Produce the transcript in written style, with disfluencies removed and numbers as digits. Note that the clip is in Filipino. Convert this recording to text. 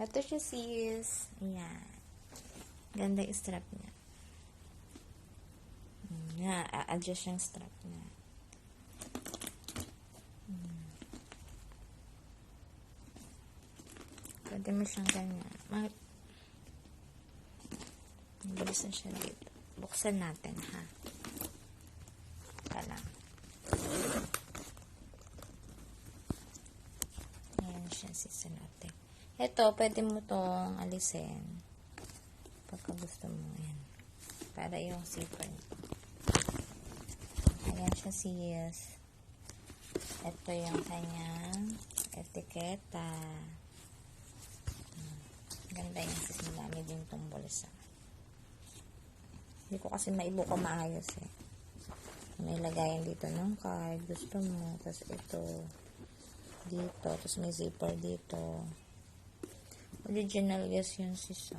Ito siya, sis. Ayan. Ganda yung strap niya. Adjust yung strap niya. Pwede mo siyang ganyan. Mabilis na siya dito. Buksan natin, ha? Lang. Ayan siya, sis natin. Ito, pwede mo itong alisin. Pagka gusto mo, ayan. Para yung zipper. Ayan siya, sis. Ito yung kanyang etiketa. Ganda yung sis. Madami din itong bulsa. Hindi ko kasi maibuka maayos eh. May lagayan dito ng card. Gusto mo. Tapos ito. Dito. Tapos may zipper dito. Original, yes yun sis.